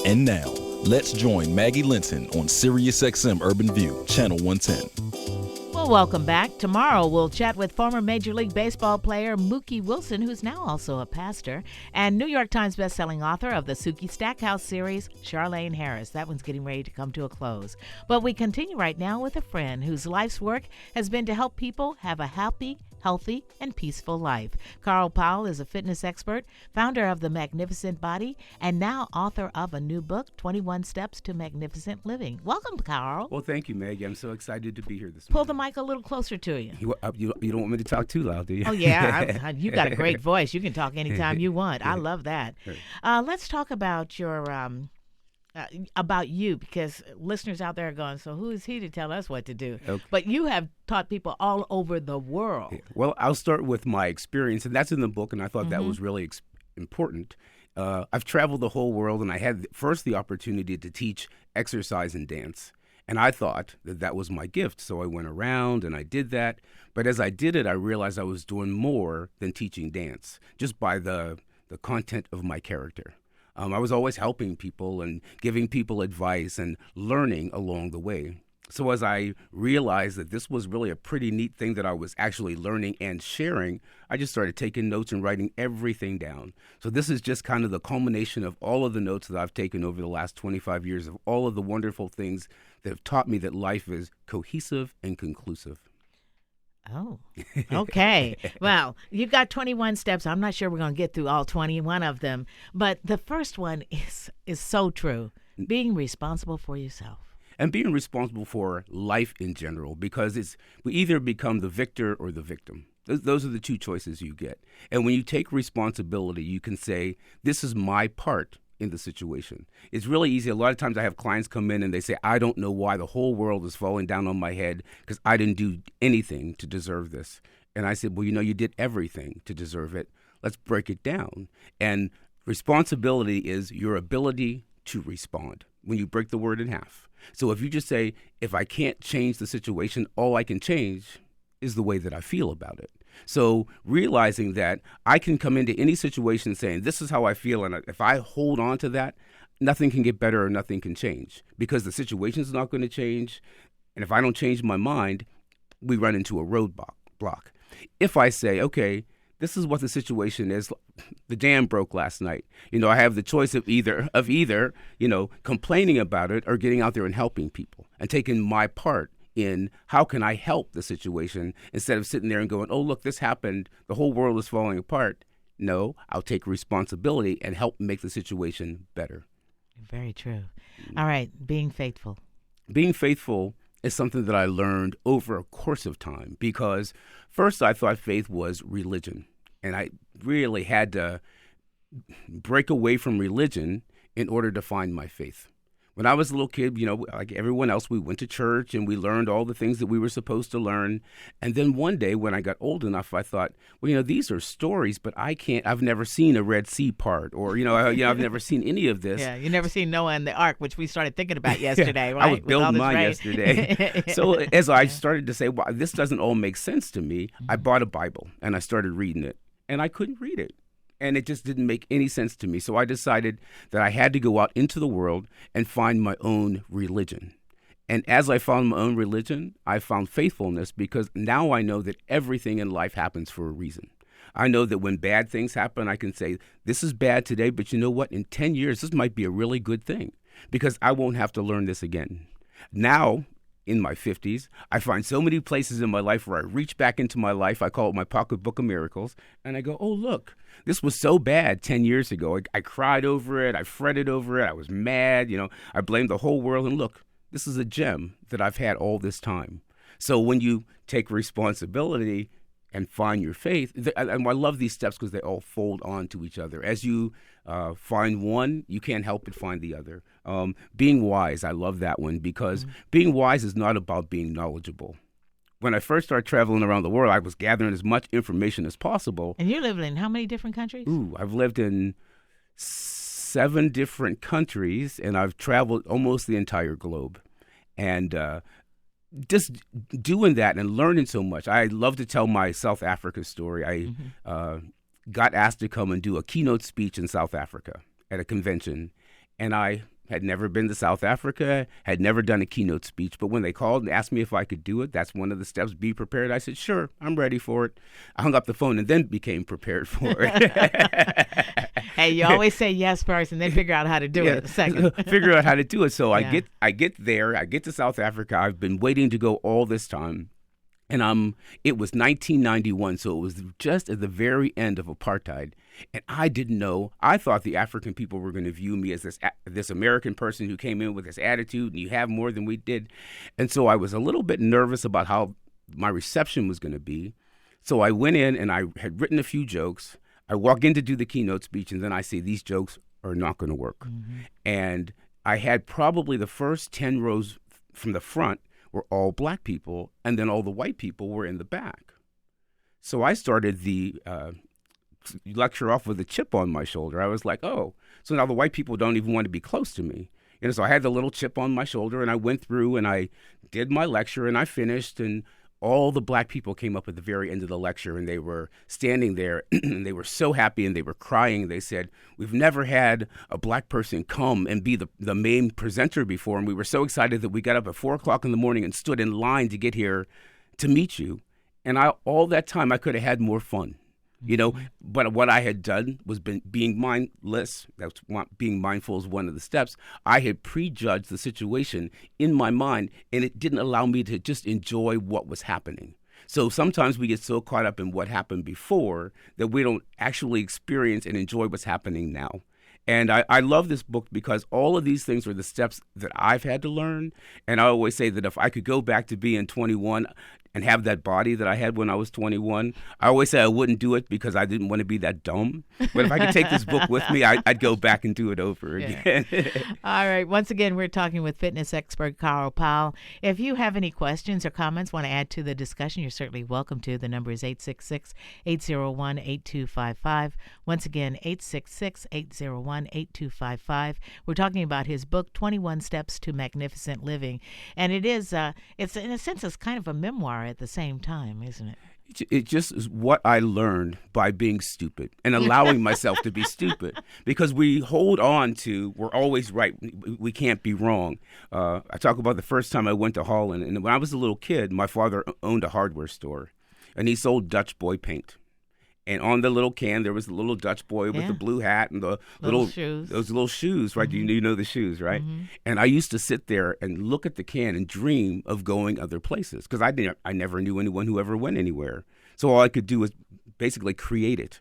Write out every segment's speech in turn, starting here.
And now, let's join Maggie Linton on Sirius XM Urban View, Channel 110. Well, welcome back. Tomorrow we'll chat with former Major League Baseball player Mookie Wilson, who's now also a pastor, and New York Times bestselling author of the Sookie Stackhouse series, Charlene Harris. That one's getting ready to come to a close. But we continue right now with a friend whose life's work has been to help people have a happy, healthy, and peaceful life. Carl Powell is a fitness expert, founder of The Magnificent Body, and now author of a new book, 21 Steps to Magnificent Living. Welcome, Carl. Well, thank you, Maggie. I'm so excited to be here this Pull morning. the mic a little closer to you. You don't want me to talk too loud, do you? Oh, yeah. You got a great voice. You can talk anytime you want. I love that. Let's talk about your about you, because listeners out there are going, so who is he to tell us what to do? Okay. But you have taught people all over the world. Yeah. Well, I'll start with my experience, and that's in the book, and I thought that was really important. I've traveled the whole world, and I had first the opportunity to teach exercise and dance. And I thought that that was my gift. So I went around and I did that. But as I did it, I realized I was doing more than teaching dance, just by the content of my character. I was always helping people and giving people advice and learning along the way. So as I realized that this was really a pretty neat thing that I was actually learning and sharing, I just started taking notes and writing everything down. So this is just kind of the culmination of all of the notes that I've taken over the last 25 years of all of the wonderful things that have taught me that life is cohesive and conclusive. Oh, okay. Well, you've got 21 steps. I'm not sure we're going to get through all 21 of them, but the first one is so true. Being responsible for yourself. And being responsible for life in general, because we either become the victor or the victim. Those are the two choices you get. And when you take responsibility, you can say, this is my part in the situation. It's really easy. A lot of times I have clients come in and they say, I don't know why the whole world is falling down on my head because I didn't do anything to deserve this. And I said, well, you did everything to deserve it. Let's break it down. And responsibility is your ability to respond when you break the word in half. So if you just say, if I can't change the situation, all I can change is the way that I feel about it. So realizing that I can come into any situation saying, this is how I feel, and if I hold on to that, nothing can get better or nothing can change because the situation is not going to change. And if I don't change my mind, we run into a roadblock. If I say, okay, this is what the situation is. The dam broke last night. I have the choice of either, complaining about it or getting out there and helping people and taking my part in how can I help the situation instead of sitting there and going, oh, look, this happened. The whole world is falling apart. No, I'll take responsibility and help make the situation better. Very true. All right. Being faithful. Being faithful is something that I learned over a course of time because first I thought faith was religion. And I really had to break away from religion in order to find my faith. When I was a little kid, like everyone else, we went to church and we learned all the things that we were supposed to learn. And then one day when I got old enough, I thought, well, these are stories, but I've never seen a Red Sea part or, I've never seen any of this. Yeah, you never seen Noah and the Ark, which we started thinking about yesterday, right? I was building mine yesterday. So as I started to say, well, this doesn't all make sense to me, I bought a Bible and I started reading it and I couldn't read it. And it just didn't make any sense to me. So I decided that I had to go out into the world and find my own religion. And as I found my own religion, I found faithfulness because now I know that everything in life happens for a reason. I know that when bad things happen, I can say, this is bad today, but you know what? In 10 years, this might be a really good thing because I won't have to learn this again. Now, in my 50s, I find so many places in my life where I reach back into my life. I call it my pocketbook of miracles. And I go, oh, look, this was so bad 10 years ago. I cried over it. I fretted over it. I was mad. I blamed the whole world. And look, this is a gem that I've had all this time. So when you take responsibility and find your faith, and I love these steps because they all fold on to each other. As you find one, you can't help but find the other. Being wise, I love that one because being wise is not about being knowledgeable. When I first started traveling around the world, I was gathering as much information as possible. And you're living in how many different countries? I've lived in 7 different countries, and I've traveled almost the entire globe. And just doing that and learning so much. I love to tell my South Africa story. I got asked to come and do a keynote speech in South Africa at a convention. And I had never been to South Africa, had never done a keynote speech. But when they called and asked me if I could do it, that's one of the steps, be prepared. I said, sure, I'm ready for it. I hung up the phone and then became prepared for it. Hey, you always say yes first and then figure out how to do it second. Figure out how to do it. So I get there, I get to South Africa. I've been waiting to go all this time. And it was 1991, so it was just at the very end of apartheid. And I didn't know. I thought the African people were going to view me as this American person who came in with this attitude, and you have more than we did. And so I was a little bit nervous about how my reception was going to be. So I went in, and I had written a few jokes. I walk in to do the keynote speech, and then I say, these jokes are not going to work. Mm-hmm. And I had probably the first 10 rows from the front were all black people, and then all the white people were in the back. So I started the lecture off with a chip on my shoulder. I was like, oh, so now the white people don't even want to be close to me. And so I had the little chip on my shoulder, and I went through, and I did my lecture, and I finished, and all the black people came up at the very end of the lecture, and they were standing there, and they were so happy, and they were crying. They said, we've never had a black person come and be the main presenter before, and we were so excited that we got up at 4 o'clock in the morning and stood in line to get here to meet you. And all that time, I could have had more fun, you know. But what I had done was being mindless. Being mindful is one of the steps. I had prejudged the situation in my mind, and it didn't allow me to just enjoy what was happening. So sometimes we get so caught up in what happened before that we don't actually experience and enjoy what's happening now. And I love this book because all of these things are the steps that I've had to learn. And I always say that if I could go back to being 21 and have that body that I had when I was 21, I always say I wouldn't do it because I didn't want to be that dumb. But if I could take this book with me, I'd go back and do it over again. All right. Once again, we're talking with fitness expert Carl Powell. If you have any questions or comments, want to add to the discussion, you're certainly welcome to. The number is 866-801-8255. Once again, 866-801-8255. We're talking about his book, 21 Steps to Magnificent Living. And it is, it's in a sense, it's kind of a memoir at the same time, isn't it? It just is what I learned by being stupid and allowing myself to be stupid, because we hold on to, we're always right. We can't be wrong. I talk about the first time I went to Holland, and when I was a little kid, my father owned a hardware store, and he sold Dutch boy paint. And on the little can, there was the little Dutch boy with the blue hat and the little shoes. Those little shoes, right? Mm-hmm. You know the shoes, right? Mm-hmm. And I used to sit there and look at the can and dream of going other places because I never knew anyone who ever went anywhere. So all I could do was basically create it.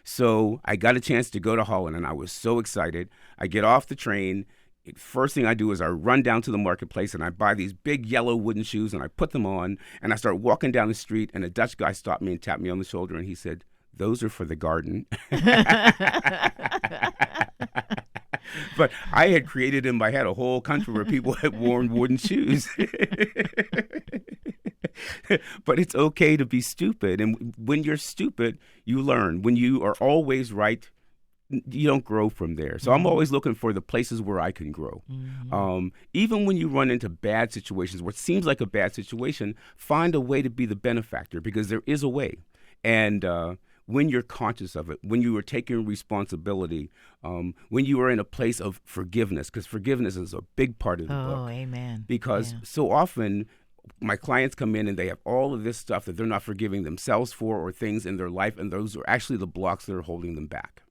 So I got a chance to go to Holland, and I was so excited. I get off the train. First thing I do is I run down to the marketplace, and I buy these big yellow wooden shoes, and I put them on, and I start walking down the street, and a Dutch guy stopped me and tapped me on the shoulder, and he said, "Those are for the garden." But I had created in my head a whole country where people had worn wooden shoes. But it's okay to be stupid. And when you're stupid, you learn. When you are always right, you don't grow from there. So I'm always looking for the places where I can grow. Mm-hmm. Even when you run into bad situations, what seems like a bad situation, find a way to be the benefactor, because there is a way. And when you're conscious of it, when you are taking responsibility, when you are in a place of forgiveness, because forgiveness is a big part of the book. Oh, amen. Because so often my clients come in and they have all of this stuff that they're not forgiving themselves for, or things in their life, and those are actually the blocks that are holding them back.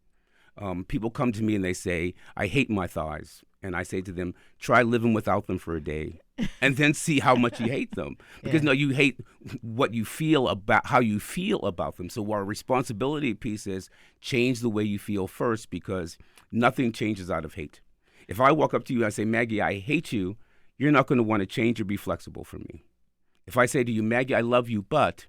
People come to me and they say, I hate my thighs. And I say to them, try living without them for a day and then see how much you hate them. Because no, you hate what you feel about how you feel about them. So our responsibility piece is change the way you feel first, because nothing changes out of hate. If I walk up to you and I say, Maggie, I hate you, you're not going to want to change or be flexible for me. If I say to you, Maggie, I love you, but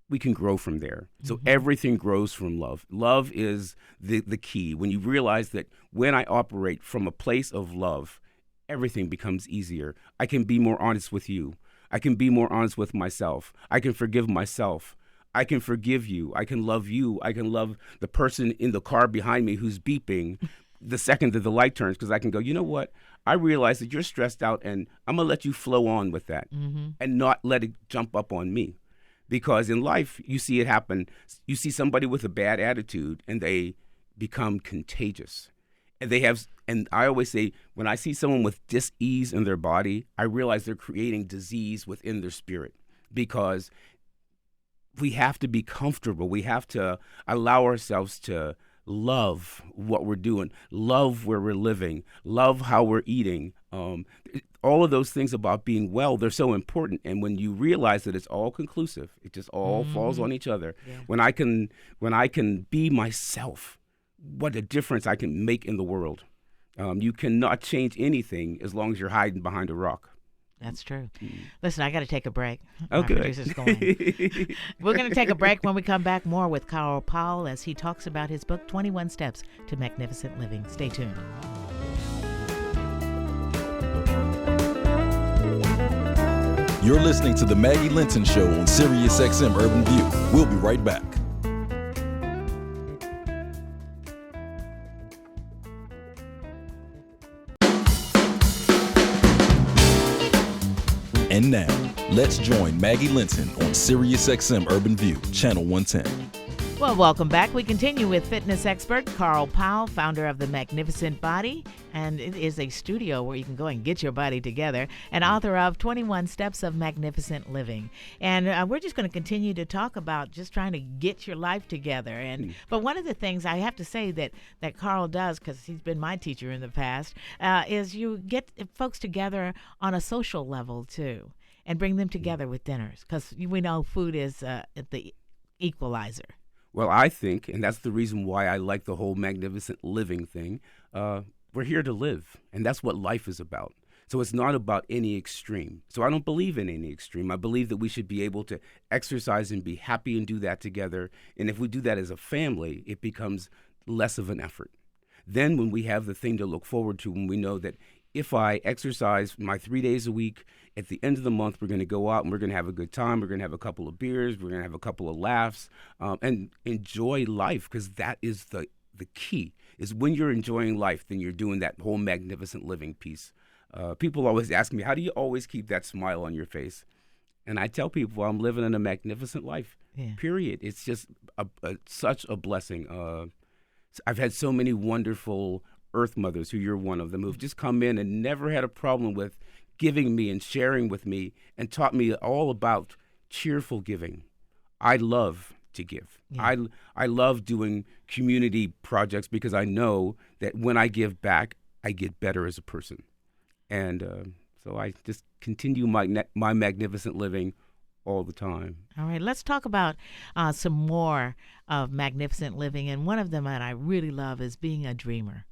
we can grow from there. So everything grows from love. Love is the key. When you realize that when I operate from a place of love, everything becomes easier. I can be more honest with you. I can be more honest with myself. I can forgive myself. I can forgive you. I can love you. I can love the person in the car behind me who's beeping the second that the light turns, because I can go, you know what? I realize that you're stressed out, and I'm going to let you flow on with that and not let it jump up on me. Because in life, you see it happen. You see somebody with a bad attitude, and they become contagious. And they have And I always say, when I see someone with dis-ease in their body, I realize they're creating disease within their spirit, because we have to be comfortable. We have to allow ourselves to love what we're doing, love where we're living, love how we're eating. All of those things about being well, they're so important. And when you realize that it's all conclusive, it just all falls on each other. Yeah. When I can be myself, what a difference I can make in the world. You cannot change anything as long as you're hiding behind a rock. That's true. Listen, I got to take a break. Okay. My producer's going. We're going to take a break. When we come back, more with Carl Powell as he talks about his book, 21 Steps to Magnificent Living. Stay tuned. You're listening to the Maggie Linton Show on Sirius XM Urban View. We'll be right back. And now, let's join Maggie Linton on Sirius XM Urban View, Channel 110. Well, welcome back. We continue with fitness expert Carl Powell, founder of The Magnificent Body, and it is a studio where you can go and get your body together, and author of 21 Steps of Magnificent Living. And we're just going to continue to talk about just trying to get your life together. But one of the things I have to say that Carl does, because he's been my teacher in the past, is you get folks together on a social level, too, and bring them together with dinners, because we know food is the equalizer. Well, I think, and that's the reason why I like the whole magnificent living thing, we're here to live, and that's what life is about. So it's not about any extreme. So I don't believe in any extreme. I believe that we should be able to exercise and be happy and do that together. And if we do that as a family, it becomes less of an effort. Then when we have the thing to look forward to, when we know that if I exercise my 3 days a week, at the end of the month, we're going to go out and we're going to have a good time. We're going to have a couple of beers. We're going to have a couple of laughs and enjoy life, because that is the key, is when you're enjoying life, then you're doing that whole magnificent living piece. People always ask me, how do you always keep that smile on your face? And I tell people, I'm living in a magnificent life, period. It's just such a blessing. I've had so many wonderful Earth mothers, who you're one of them, who've just come in and never had a problem with giving me and sharing with me, and taught me all about cheerful giving. I love to give. Yeah. I love doing community projects, because I know that when I give back, I get better as a person. And so I just continue my magnificent living all the time. All right, let's talk about some more of magnificent living. And one of them that I really love is being a dreamer.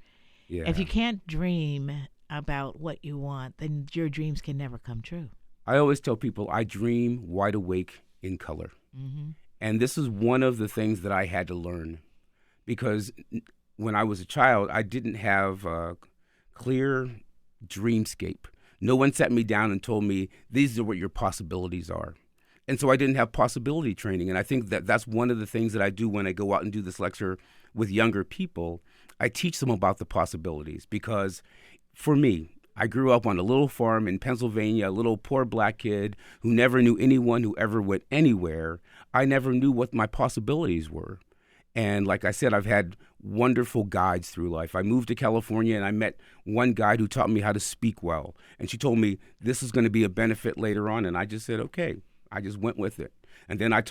Yeah. If you can't dream about what you want, then your dreams can never come true. I always tell people I dream wide awake in color. Mm-hmm. And this is one of the things that I had to learn, because when I was a child, I didn't have a clear dreamscape. No one sat me down and told me, these are what your possibilities are. And so I didn't have possibility training. And I think that that's one of the things that I do when I go out and do this lecture with younger people. I teach them about the possibilities, because for me, I grew up on a little farm in Pennsylvania, a little poor black kid who never knew anyone who ever went anywhere. I never knew what my possibilities were. And like I said, I've had wonderful guides through life. I moved to California and I met one guide who taught me how to speak well. And she told me this is going to be a benefit later on. And I just said, okay. I just went with it. And then I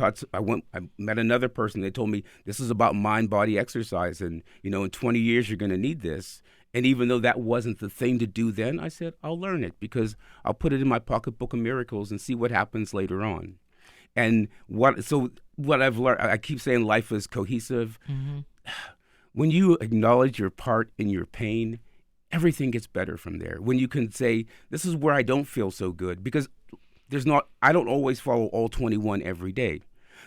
met another person. They told me this is about mind-body exercise. And, in 20 years, you're going to need this. And even though that wasn't the thing to do then, I said, I'll learn it, because I'll put it in my pocketbook of miracles and see what happens later on. And what I've learned, I keep saying life is cohesive. Mm-hmm. When you acknowledge your part in your pain, everything gets better from there. When you can say, this is where I don't feel so good, because I don't always follow all 21 every day.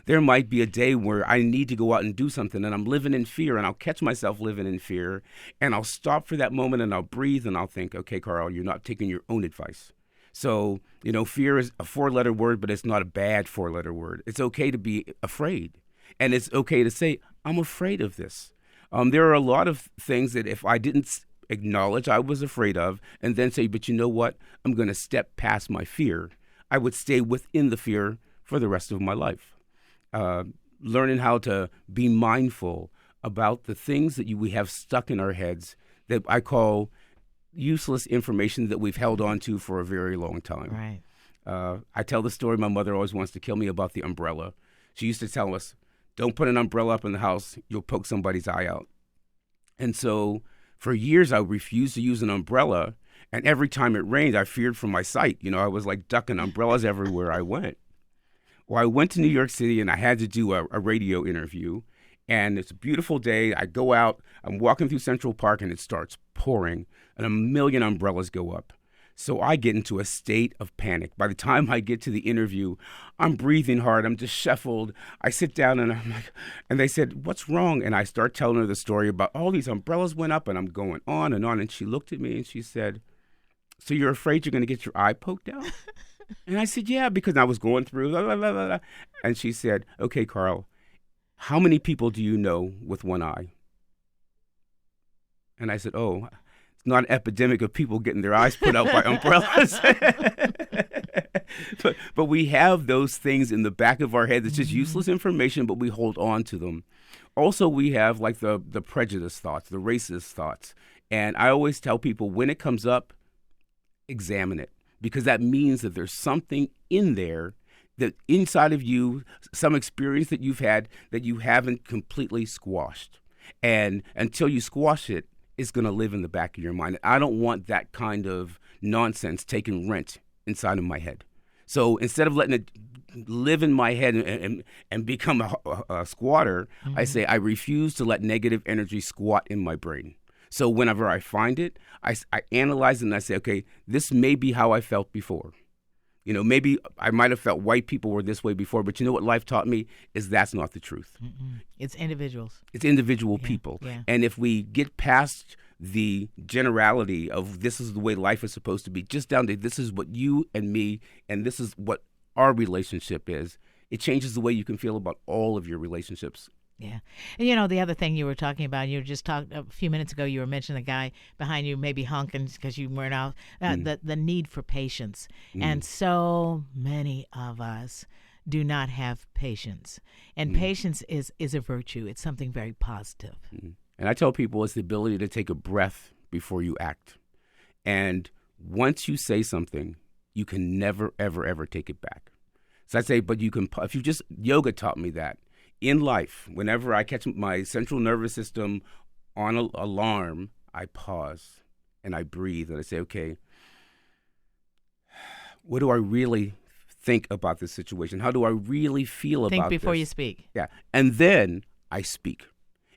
There might be a day where I need to go out and do something and I'm living in fear, and I'll catch myself living in fear, and I'll stop for that moment and I'll breathe and I'll think, okay, Carl, you're not taking your own advice. So, fear is a 4-letter word, but it's not a bad 4-letter word. It's okay to be afraid, and it's okay to say, I'm afraid of this. There are a lot of things that if I didn't acknowledge I was afraid of and then say, but you know what, I'm going to step past my fear, I would stay within the fear for the rest of my life. Learning how to be mindful about the things that we have stuck in our heads that I call useless information that we've held on to for a very long time. Right. I tell the story, my mother always wants to kill me, about the umbrella. She used to tell us, don't put an umbrella up in the house, you'll poke somebody's eye out. And so for years, I refused to use an umbrella. And every time it rained, I feared for my sight. You know, I was like ducking umbrellas everywhere I went. Well, I went to New York City and I had to do a radio interview. And it's a beautiful day. I go out, I'm walking through Central Park, and it starts pouring, and a million umbrellas go up. So I get into a state of panic. By the time I get to the interview, I'm breathing hard. I'm disheveled. I sit down and I'm like, and they said, what's wrong? And I start telling her the story about all these umbrellas went up, and I'm going on and on. And she looked at me and she said, so you're afraid you're going to get your eye poked out? And I said, yeah, because I was going through, blah, blah, blah, blah. And she said, okay, Carl, how many people do you know with one eye? And I said, oh, it's not an epidemic of people getting their eyes put out by umbrellas. but we have those things in the back of our head that's just useless information, but we hold on to them. Also, we have like the prejudice thoughts, the racist thoughts. And I always tell people, when it comes up, examine it, because that means that there's something in there that inside of you, some experience that you've had that you haven't completely squashed. And until you squash it, it's going to live in the back of your mind. I don't want that kind of nonsense taking rent inside of my head. So instead of letting it live in my head and become a squatter, I say I refuse to let negative energy squat in my brain. So whenever I find it, I analyze it and I say, okay, this may be how I felt before. You know, maybe I might have felt white people were this way before, but you know what life taught me is that's not the truth. It's individuals. It's individual people. Yeah. And if we get past the generality of this is the way life is supposed to be, just down to this is what you and me, and this is what our relationship is, it changes the way you can feel about all of your relationships. Yeah. And, you know, the other thing you were talking about, you were just talking a few minutes ago, you were mentioning the guy behind you maybe honking because you weren't out, the need for patience. And so many of us do not have patience. And patience is a virtue. It's something very positive. And I tell people it's the ability to take a breath before you act. And once you say something, you can never, ever, ever take it back. So I say, but you can, if you just, yoga taught me that. In life, whenever I catch my central nervous system on an alarm, I pause and I breathe and I say, okay, what do I really think about this situation? How do I really feel about this? Think before you speak. Yeah. And then I speak.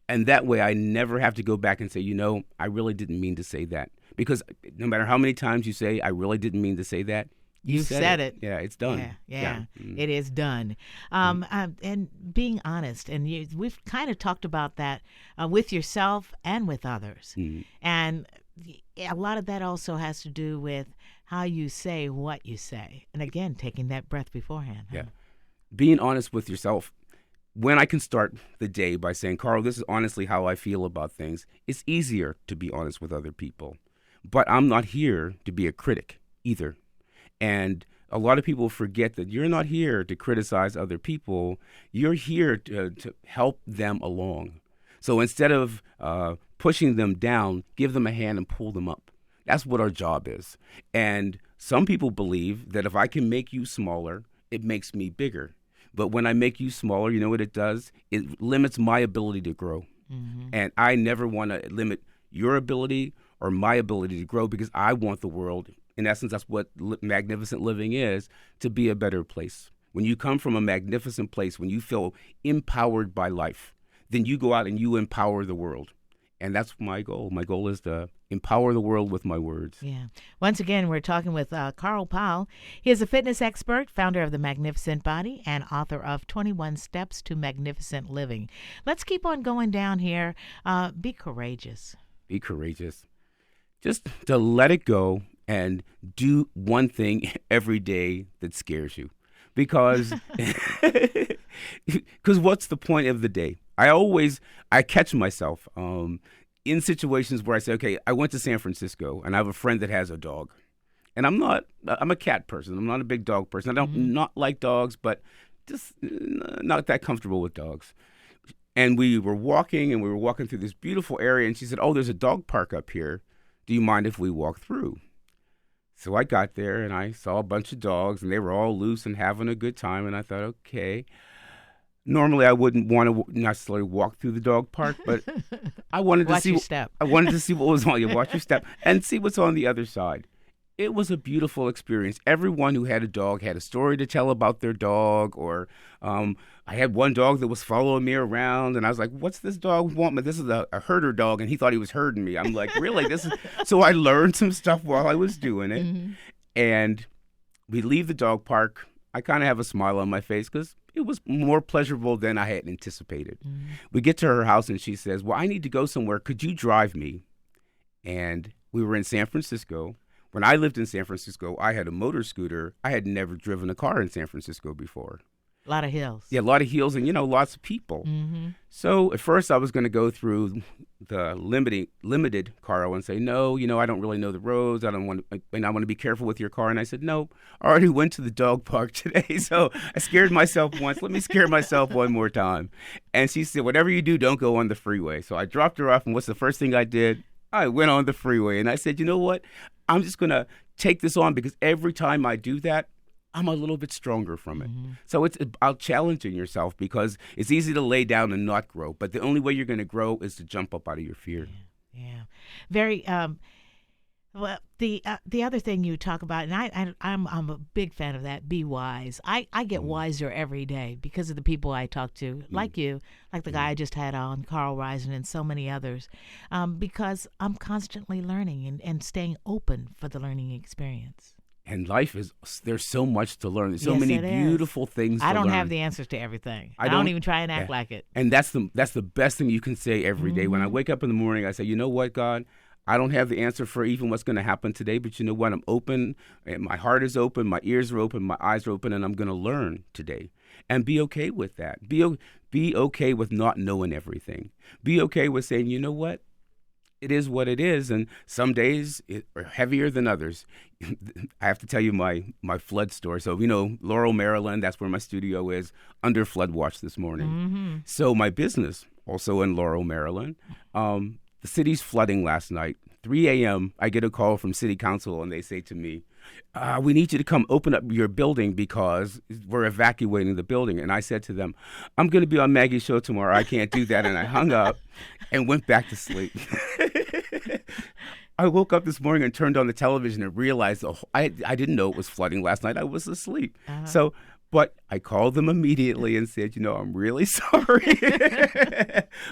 And that way I never have to go back and say, you know, I really didn't mean to say that. Because no matter how many times you say, I really didn't mean to say that, You said it. Yeah, it's done. Yeah. It is done. And being honest, and we've kind of talked about that with yourself and with others. And a lot of that also has to do with how you say what you say. And again, taking that breath beforehand. Yeah. Being honest with yourself. When I can start the day by saying, Carl, this is honestly how I feel about things, it's easier to be honest with other people. But I'm not here to be a critic either. And a lot of people forget that you're not here to criticize other people. You're here to help them along. So instead of pushing them down, give them a hand and pull them up. That's what our job is. And some people believe that if I can make you smaller, it makes me bigger. But when I make you smaller, you know what it does? It limits my ability to grow. And I never want to limit your ability or my ability to grow, because I want the world, in essence, that's what magnificent living is, to be a better place. When you come from a magnificent place, when you feel empowered by life, then you go out and you empower the world. And that's my goal. My goal is to empower the world with my words. Yeah. Once again, we're talking with Carl Powell. He is a fitness expert, founder of The Magnificent Body, and author of 21 Steps to Magnificent Living. Let's keep on going down here. Be courageous. Be courageous. Just to let it go and do one thing every day that scares you. Because what's the point of the day? I catch myself in situations where I say, okay, I went to San Francisco and I have a friend that has a dog. And I'm a cat person. I'm not a big dog person. I don't not like dogs, but just not that comfortable with dogs. And we were walking through this beautiful area, and she said, "Oh, there's a dog park up here. Do you mind if we walk through?" So I got there, and I saw a bunch of dogs, and they were all loose and having a good time, and I thought, okay. Normally, I wouldn't want to necessarily walk through the dog park, but I wanted to Watch see. your step. I wanted to see what was on you. Watch your step and see what's on the other side. It was a beautiful experience. Everyone who had a dog had a story to tell about their dog, or I had one dog that was following me around, and I was like, "What's this dog want me?" This is a herder dog, and he thought he was herding me. I'm like, "Really?" So I learned some stuff while I was doing it, and we leave the dog park. I kind of have a smile on my face because it was more pleasurable than I had anticipated. We get to her house, and she says, "Well, I need to go somewhere. Could you drive me?" And we were in San Francisco. When I lived in San Francisco, I had a motor scooter. I had never driven a car in San Francisco before. A lot of hills. Yeah, a lot of hills and, lots of people. So at first I was going to go through the limited car and say, no, I don't really know the roads. I want to be careful with your car. And I said, no, I already went to the dog park today. So I scared myself once. Let me scare myself one more time. And she said, whatever you do, don't go on the freeway. So I dropped her off. And what's the first thing I did? I went on the freeway. And I said, you know what? I'm just going to take this on because every time I do that, I'm a little bit stronger from it. So it's about challenging yourself because it's easy to lay down and not grow. But the only way you're going to grow is to jump up out of your fear. Yeah. Very. Well, the other thing you talk about, and I'm a big fan of that. Be wise. I get wiser every day because of the people I talk to, like you, like the guy I just had on, Carl Reisen, and so many others, because I'm constantly learning and staying open for the learning experience. And life there's so much to learn. There's so Yes, many it is. beautiful things to learn. I don't have the answers to everything. I don't even try and act like it. And that's the best thing you can say every day. When I wake up in the morning, I say, you know what, God? I don't have the answer for even what's going to happen today, but you know what? I'm open, and my heart is open, my ears are open, my eyes are open, and I'm going to learn today. And be okay with that. Be okay with not knowing everything. Be okay with saying, you know what? It is what it is, and some days are heavier than others. I have to tell you my flood story. So, Laurel, Maryland, that's where my studio is, under flood watch this morning. So my business, also in Laurel, Maryland, the city's flooding last night. 3 a.m., I get a call from city council, and they say to me, we need you to come open up your building because we're evacuating the building. And I said to them, I'm going to be on Maggie's show tomorrow. I can't do that. And I hung up and went back to sleep. I woke up this morning and turned on the television and realized I didn't know it was flooding last night. I was asleep. But I called them immediately and said, I'm really sorry.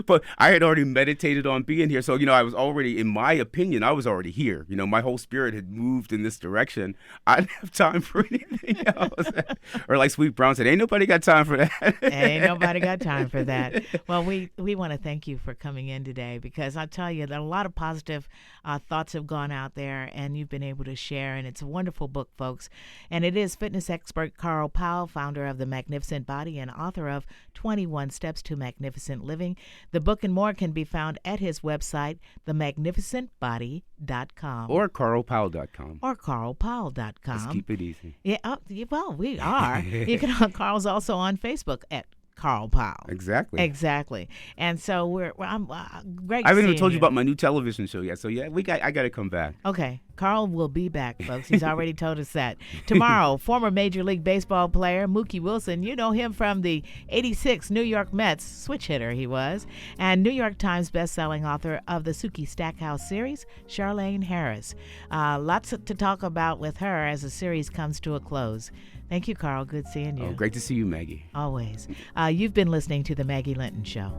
But I had already meditated on being here. So, I was already, in my opinion, I was already here. My whole spirit had moved in this direction. I didn't have time for anything else. Or like Sweet Brown said, ain't nobody got time for that. Ain't nobody got time for that. Well, we want to thank you for coming in today because I tell you that a lot of positive thoughts have gone out there and you've been able to share. And it's a wonderful book, folks. And it is fitness expert Carl Powell, founder of The Magnificent Body and author of 21 Steps to Magnificent Living. The book and more can be found at his website, themagnificentbody.com. Or carlpowell.com. Or carlpowell.com. Let's keep it easy. Yeah, well, we are. You can. Carl's also on Facebook at Carl Powell. Exactly. And so I'm great. I haven't even told you about my new television show yet. So yeah, I got to come back. Okay. Carl will be back, folks. He's already told us that. Tomorrow, former Major League Baseball player Mookie Wilson, you know him from the 86 New York Mets, switch hitter he was, and New York Times bestselling author of the Sookie Stackhouse series, Charlene Harris. Lots to talk about with her as the series comes to a close. Thank you, Carl. Good seeing you. Oh, great to see you, Maggie. Always. You've been listening to The Maggie Linton Show.